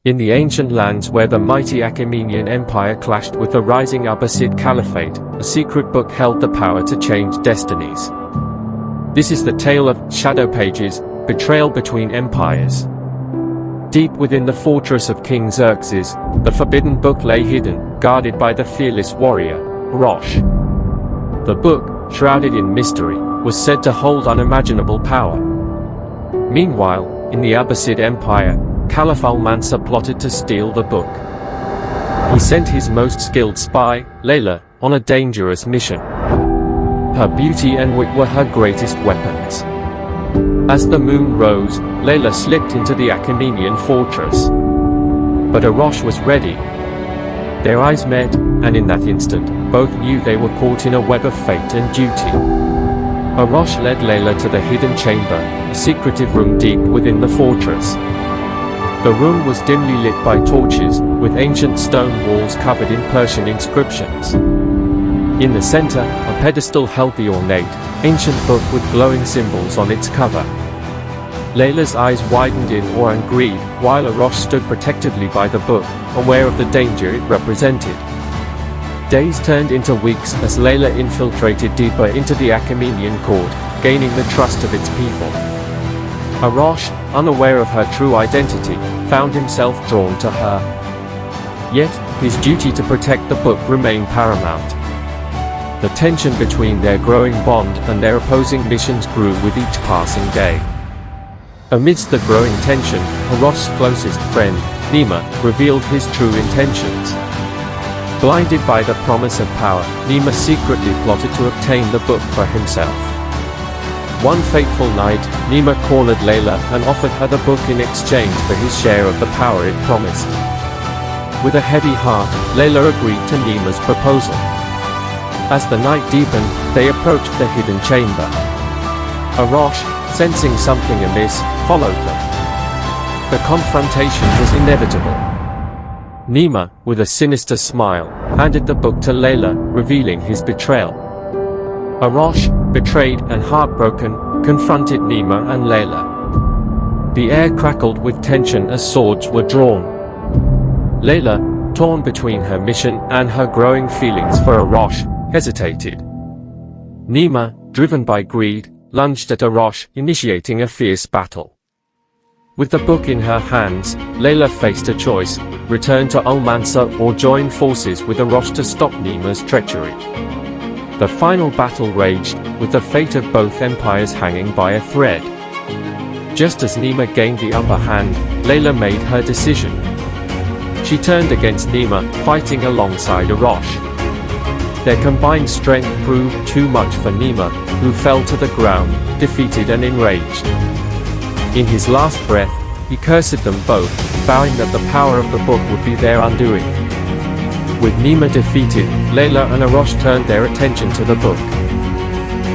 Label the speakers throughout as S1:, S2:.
S1: In the ancient lands where the mighty Achaemenian Empire clashed with the rising Abbasid Caliphate, a secret book held the power to change destinies. This is the tale of Shadow Pages, Betrayal Between Empires. Deep within the fortress of King Xerxes, the forbidden book lay hidden, guarded by the fearless warrior, Rosh. The book, shrouded in mystery, was said to hold unimaginable power. Meanwhile, in the Abbasid Empire, Caliph al-Mansur plotted to steal the book. He sent his most skilled spy, Layla, on a dangerous mission. Her beauty and wit were her greatest weapons. As the moon rose, Layla slipped into the Achaemenian fortress. But Arosh was ready. Their eyes met, and in that instant, both knew they were caught in a web of fate and duty. Arosh led Layla to the hidden chamber, a secretive room deep within the fortress. The room was dimly lit by torches, with ancient stone walls covered in Persian inscriptions. In the center, a pedestal held the ornate, ancient book with glowing symbols on its cover. Layla's eyes widened in awe and greed, while Arosh stood protectively by the book, aware of the danger it represented. Days turned into weeks as Layla infiltrated deeper into the Achaemenian court, gaining the trust of its people. Arosh, unaware of her true identity, found himself drawn to her. Yet, his duty to protect the book remained paramount. The tension between their growing bond and their opposing missions grew with each passing day. Amidst the growing tension, Arosh's closest friend, Nima, revealed his true intentions. Blinded by the promise of power, Nima secretly plotted to obtain the book for himself. One fateful night, Nima cornered Layla and offered her the book in exchange for his share of the power it promised. With a heavy heart, Layla agreed to Nima's proposal. As the night deepened, they approached the hidden chamber. Arosh, sensing something amiss, followed them. The confrontation was inevitable. Nima, with a sinister smile, handed the book to Layla, revealing his betrayal. Arosh, betrayed and heartbroken, confronted Nima and Layla. The air crackled with tension as swords were drawn. Layla, torn between her mission and her growing feelings for Arosh, hesitated. Nima, driven by greed, lunged at Arosh, initiating a fierce battle. With the book in her hands, Layla faced a choice: return to al-Mansur or join forces with Arosh to stop Nima's treachery. The final battle raged, with the fate of both empires hanging by a thread. Just as Nima gained the upper hand, Layla made her decision. She turned against Nima, fighting alongside Arosh. Their combined strength proved too much for Nima, who fell to the ground, defeated and enraged. In his last breath, he cursed them both, vowing that the power of the book would be their undoing. With Nima defeated, Layla and Arosh turned their attention to the book.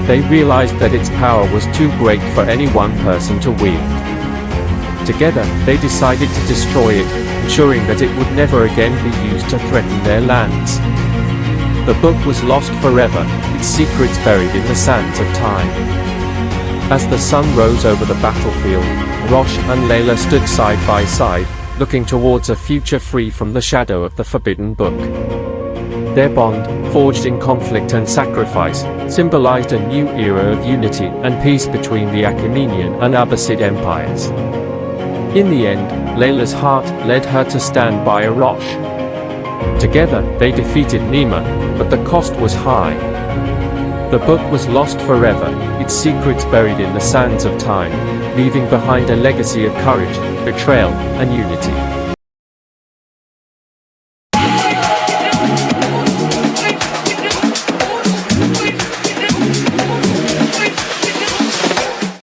S1: They realized that its power was too great for any one person to wield. Together, they decided to destroy it, ensuring that it would never again be used to threaten their lands. The book was lost forever, its secrets buried in the sands of time. As the sun rose over the battlefield, Arosh and Layla stood side by side, looking towards a future free from the shadow of the forbidden book. Their bond, forged in conflict and sacrifice, symbolized a new era of unity and peace between the Achaemenian and Abbasid empires. In the end, Layla's heart led her to stand by Arosh. Together, they defeated Nima, but the cost was high. The book was lost forever, its secrets buried in the sands of time, leaving behind a legacy of courage, betrayal, and unity.